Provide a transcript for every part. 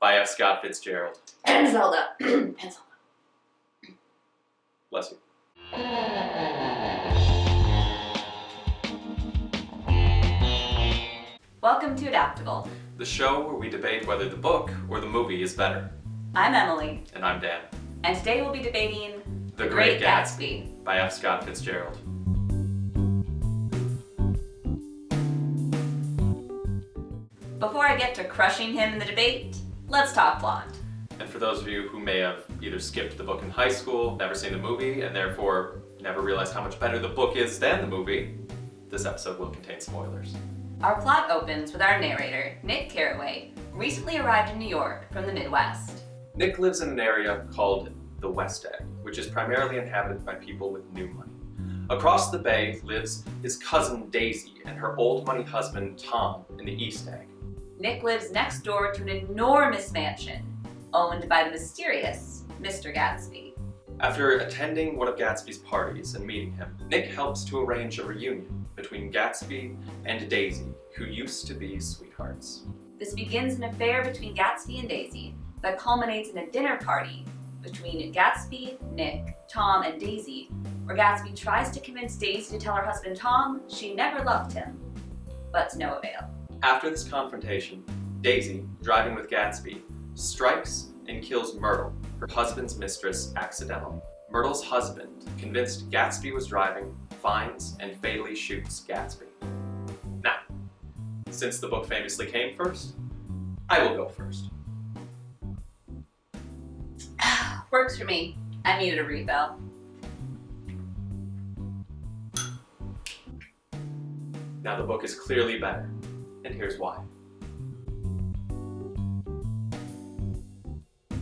by F. Scott Fitzgerald. And Zelda. And Zelda. Bless you. Welcome to Adaptable. The show where we debate whether the book or the movie is better. I'm Emily. And I'm Dan. And today we'll be debating The Great Gatsby by F. Scott Fitzgerald. Before I get to crushing him in the debate, let's talk plot. And for those of you who may have either skipped the book in high school, never seen the movie, and therefore never realized how much better the book is than the movie, this episode will contain spoilers. Our plot opens with our narrator, Nick Carraway, recently arrived in New York from the Midwest. Nick lives in an area called the West Egg, which is primarily inhabited by people with new money. Across the bay lives his cousin Daisy and her old money husband Tom in the East Egg. Nick lives next door to an enormous mansion, owned by the mysterious Mr. Gatsby. After attending one of Gatsby's parties and meeting him, Nick helps to arrange a reunion between Gatsby and Daisy, who used to be sweethearts. This begins an affair between Gatsby and Daisy that culminates in a dinner party between Gatsby, Nick, Tom, and Daisy, where Gatsby tries to convince Daisy to tell her husband Tom she never loved him, but to no avail. After this confrontation, Daisy, driving with Gatsby, strikes and kills Myrtle, her husband's mistress, accidentally. Myrtle's husband, convinced Gatsby was driving, finds and fatally shoots Gatsby. Now, since the book famously came first, I will go first. Works for me. I needed a refill. Now the book is clearly better, and here's why. The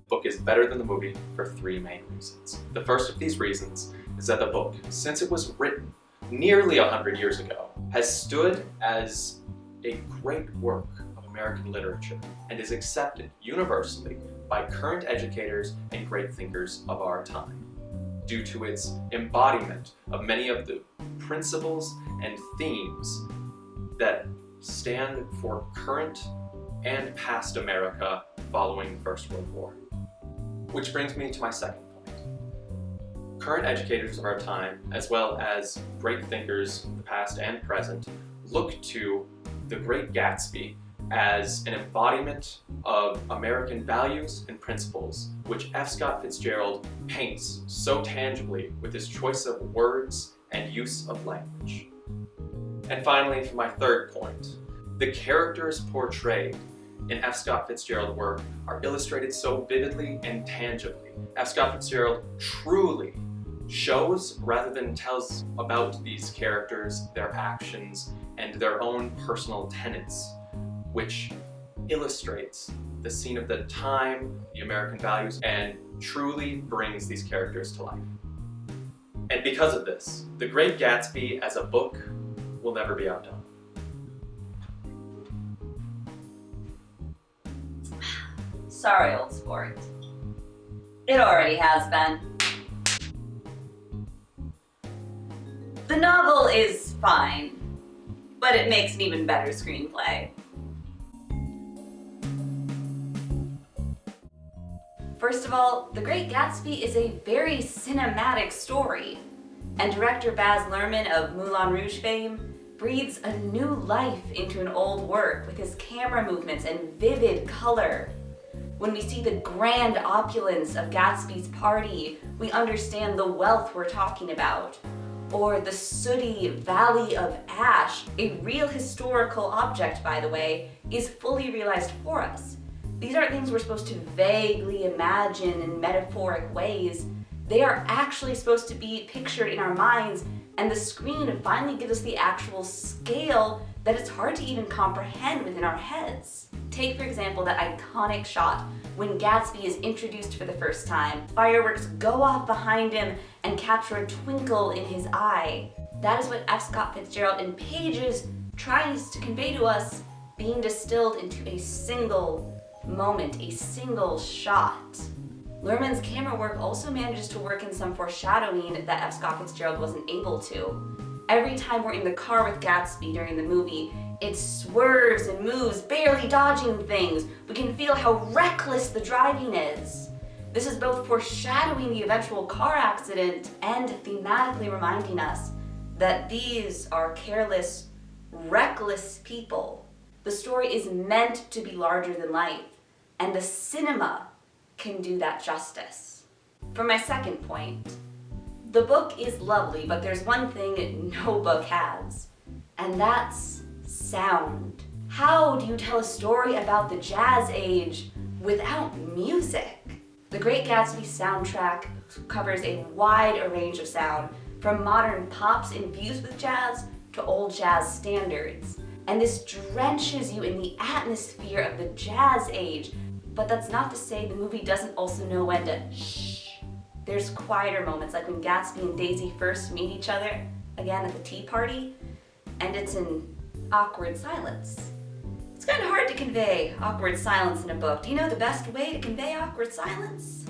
book is better than the movie for three main reasons. The first of these reasons is that the book, since it was written nearly 100 years ago, has stood as a great work of American literature and is accepted universally by current educators and great thinkers of our time, due to its embodiment of many of the principles and themes that stand for current and past America following the First World War. Which brings me to my second point. Current educators of our time, as well as great thinkers of the past and present, look to The Great Gatsby as an embodiment of American values and principles, which F. Scott Fitzgerald paints so tangibly with his choice of words and use of language. And finally, for my third point, the characters portrayed in F. Scott Fitzgerald's work are illustrated so vividly and tangibly. F. Scott Fitzgerald truly shows rather than tells about these characters, their actions, and their own personal tenets, which illustrates the scene of the time, the American values, and truly brings these characters to life. And because of this, The Great Gatsby as a book will never be outdone. Sorry, old sport. It already has been. The novel is fine, but it makes an even better screenplay. First of all, The Great Gatsby is a very cinematic story, and director Baz Luhrmann of Moulin Rouge fame breathes a new life into an old work with his camera movements and vivid color. When we see the grand opulence of Gatsby's party, we understand the wealth we're talking about. Or the sooty Valley of Ash, a real historical object, by the way, is fully realized for us. These aren't things we're supposed to vaguely imagine in metaphoric ways. They are actually supposed to be pictured in our minds, and the screen finally gives us the actual scale that it's hard to even comprehend within our heads. Take, for example, that iconic shot when Gatsby is introduced for the first time. Fireworks go off behind him and capture a twinkle in his eye. That is what F. Scott Fitzgerald in pages tries to convey to us, being distilled into a single moment, a single shot. Luhrmann's camera work also manages to work in some foreshadowing that F. Scott Fitzgerald wasn't able to. Every time we're in the car with Gatsby during the movie, It swerves and moves, barely dodging things. We can feel how reckless the driving is. This is both foreshadowing the eventual car accident and thematically reminding us that these are careless, reckless people. The story is meant to be larger than life, and the cinema can do that justice. For my second point, the book is lovely, but there's one thing no book has, and that's sound. How do you tell a story about the jazz age without music? The Great Gatsby soundtrack covers a wide range of sound, from modern pops infused with jazz to old jazz standards. And this drenches you in the atmosphere of the jazz age. But that's not to say the movie doesn't also know when to shh. There's quieter moments, like when Gatsby and Daisy first meet each other, again at the tea party, and it's an awkward silence. It's kind of hard to convey awkward silence in a book. Do you know the best way to convey awkward silence?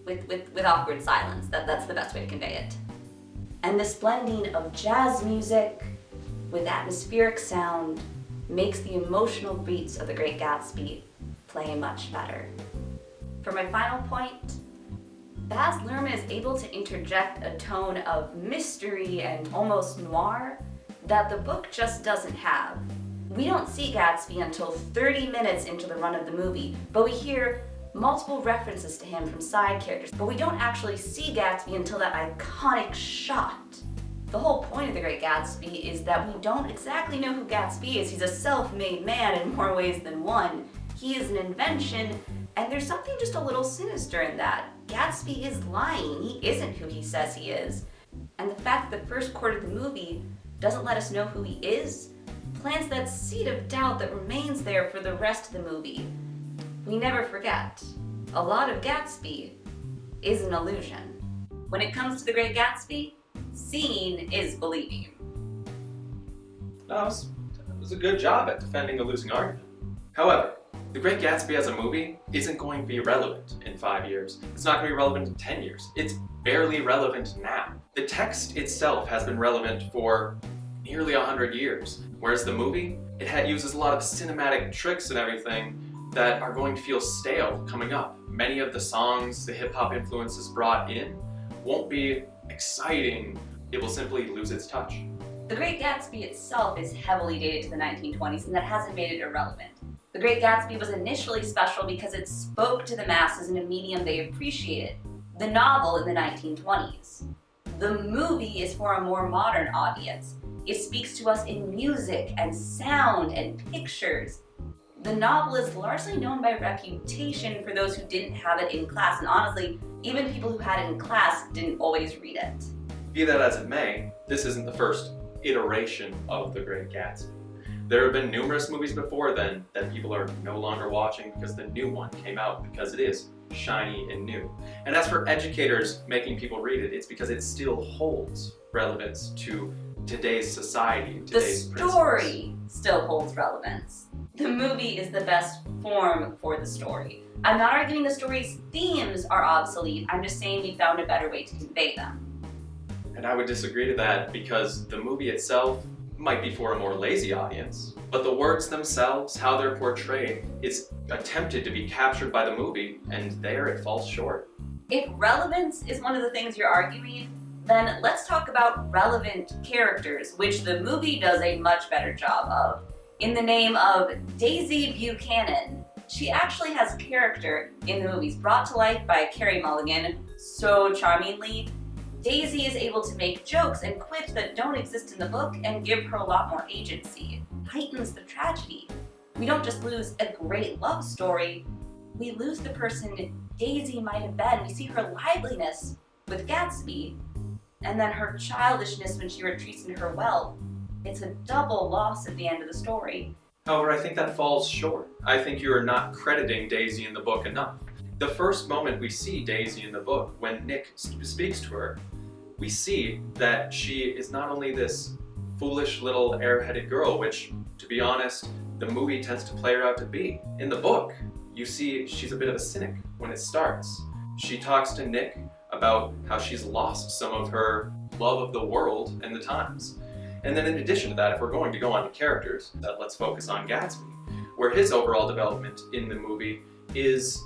With awkward silence. That's the best way to convey it. And this blending of jazz music with atmospheric sound makes the emotional beats of The Great Gatsby play much better. For my final point, Baz Luhrmann is able to interject a tone of mystery and almost noir that the book just doesn't have. We don't see Gatsby until 30 minutes into the run of the movie, but we hear multiple references to him from side characters, but we don't actually see Gatsby until that iconic shot. The whole point of The Great Gatsby is that we don't exactly know who Gatsby is. He's a self-made man in more ways than one. He is an invention, and there's something just a little sinister in that. Gatsby is lying. He isn't who he says he is. And the fact that the first quarter of the movie doesn't let us know who he is plants that seed of doubt that remains there for the rest of the movie. We never forget, a lot of Gatsby is an illusion. When it comes to The Great Gatsby, seeing is believing. No, it was a good job at defending a losing argument. However, The Great Gatsby as a movie isn't going to be relevant in 5 years. It's not going to be relevant in 10 years. It's barely relevant now. The text itself has been relevant for nearly 100 years, whereas the movie, it uses a lot of cinematic tricks and everything that are going to feel stale coming up. Many of the songs the hip-hop influences brought in won't be exciting. It will simply lose its touch. The Great Gatsby itself is heavily dated to the 1920s, and that hasn't made it irrelevant. The Great Gatsby was initially special because it spoke to the masses in a medium they appreciated, the novel in the 1920s. The movie is for a more modern audience. It speaks to us in music and sound and pictures. The novel is largely known by reputation for those who didn't have it in class, and honestly, even people who had it in class didn't always read it. Be that as it may, this isn't the first iteration of The Great Gatsby. There have been numerous movies before then that people are no longer watching because the new one came out because it is shiny and new. And as for educators making people read it, it's because it still holds relevance to today's society, today's The story still holds relevance. The movie is the best form for the story. I'm not arguing the story's themes are obsolete, I'm just saying we found a better way to convey them. And I would disagree to that because the movie itself might be for a more lazy audience, but the words themselves, how they're portrayed, is attempted to be captured by the movie, and there it falls short. If relevance is one of the things you're arguing, then let's talk about relevant characters, which the movie does a much better job of. In the name of Daisy Buchanan, she actually has character in the movies, brought to life by Carey Mulligan so charmingly. Daisy is able to make jokes and quips that don't exist in the book and give her a lot more agency. It heightens the tragedy. We don't just lose a great love story, we lose the person Daisy might have been. We see her liveliness with Gatsby, and then her childishness when she retreats into her wealth. It's a double loss at the end of the story. However, I think that falls short. I think you are not crediting Daisy in the book enough. The first moment we see Daisy in the book, when Nick speaks to her, we see that she is not only this foolish little airheaded girl, which, to be honest, the movie tends to play her out to be. In the book, you see she's a bit of a cynic when it starts. She talks to Nick about how she's lost some of her love of the world and the times. And then in addition to that, if we're going to go on to characters, let's focus on Gatsby, where his overall development in the movie is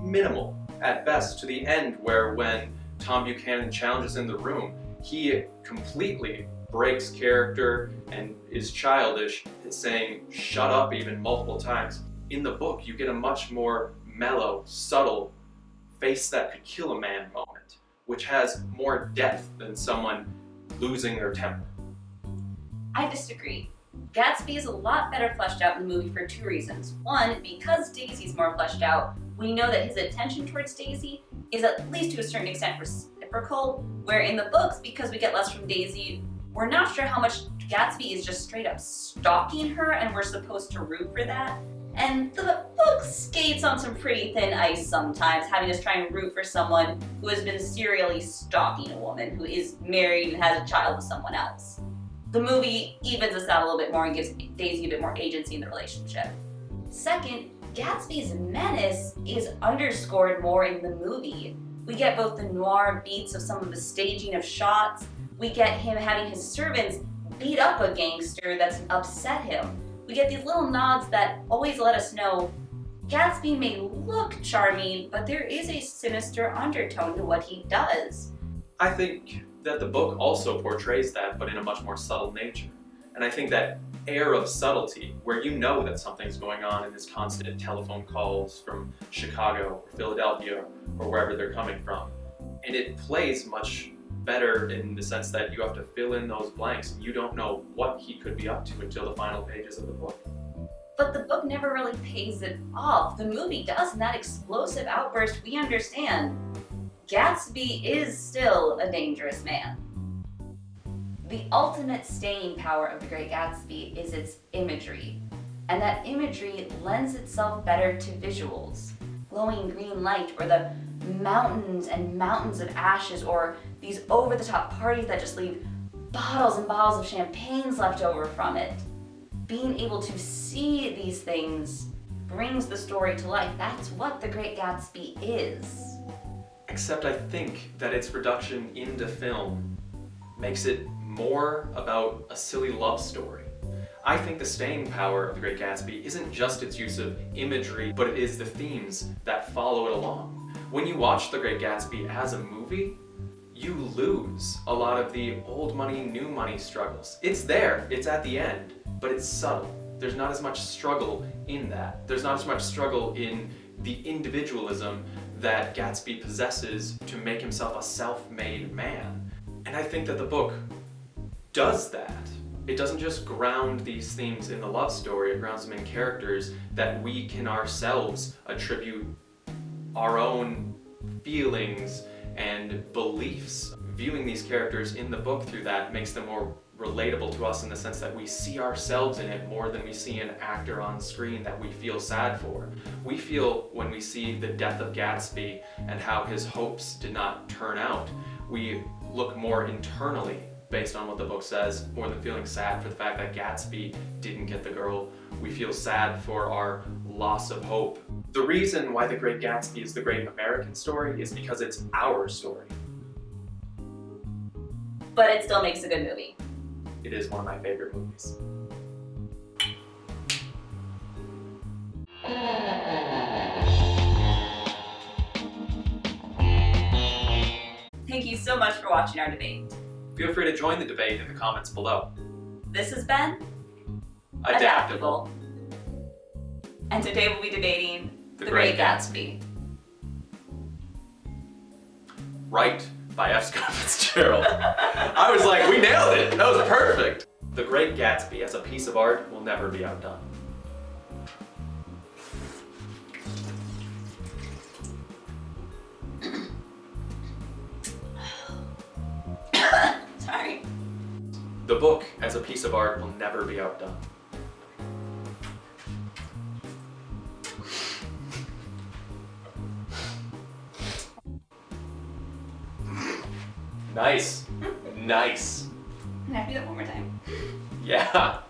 minimal at best, to the end where when Tom Buchanan challenges in the room, he completely breaks character and is childish, saying "shut up" even multiple times. In the book, you get a much more mellow, subtle, face that could kill a man moment, which has more depth than someone losing their temper. I disagree. Gatsby is a lot better fleshed out in the movie for two reasons. One, because Daisy's more fleshed out, we know that his attention towards Daisy is at least to a certain extent reciprocal, where in the books, because we get less from Daisy, we're not sure how much Gatsby is just straight up stalking her and we're supposed to root for that. And the book skates on some pretty thin ice sometimes, having us try and root for someone who has been serially stalking a woman who is married and has a child with someone else. The movie evens us out a little bit more and gives Daisy a bit more agency in the relationship. Second, Gatsby's menace is underscored more in the movie. We get both the noir beats of some of the staging of shots, we get him having his servants beat up a gangster that's upset him. We get these little nods that always let us know Gatsby may look charming, but there is a sinister undertone to what he does. I think that the book also portrays that, but in a much more subtle nature. And I think that air of subtlety, where you know that something's going on in his constant telephone calls from Chicago or Philadelphia or wherever they're coming from, and it plays much better in the sense that you have to fill in those blanks and you don't know what he could be up to until the final pages of the book. But the book never really pays it off. The movie does, and that explosive outburst, we understand. Gatsby is still a dangerous man. The ultimate staying power of The Great Gatsby is its imagery, and that imagery lends itself better to visuals. Glowing green light, or the mountains and mountains of ashes, or these over-the-top parties that just leave bottles and bottles of champagnes left over from it. Being able to see these things brings the story to life. That's what The Great Gatsby is. Except I think that its reduction into film makes it more about a silly love story. I think the staying power of The Great Gatsby isn't just its use of imagery, but it is the themes that follow it along. When you watch The Great Gatsby as a movie, you lose a lot of the old money, new money struggles. It's there, it's at the end, but it's subtle. There's not as much struggle in that. There's not as much struggle in the individualism that Gatsby possesses to make himself a self-made man. And I think that the book does that. It doesn't just ground these themes in the love story, it grounds them in characters that we can ourselves attribute our own feelings and beliefs. Viewing these characters in the book through that makes them more relatable to us in the sense that we see ourselves in it more than we see an actor on screen that we feel sad for. We feel when we see the death of Gatsby and how his hopes did not turn out. We look more internally based on what the book says, more than feeling sad for the fact that Gatsby didn't get the girl. We feel sad for our loss of hope. The reason why The Great Gatsby is the great American story is because it's our story. But it still makes a good movie. It is one of my favorite movies. Thank you so much for watching our debate. Feel free to join the debate in the comments below. This has been Adaptable. And today we'll be debating The The Great Great Gatsby. Right by F. Scott Fitzgerald. I was like, we nailed it. That was perfect. The Great Gatsby as a piece of art will never be outdone. Sorry. The book as a piece of art will never be outdone. Nice. Nice. Can I do that one more time? Yeah.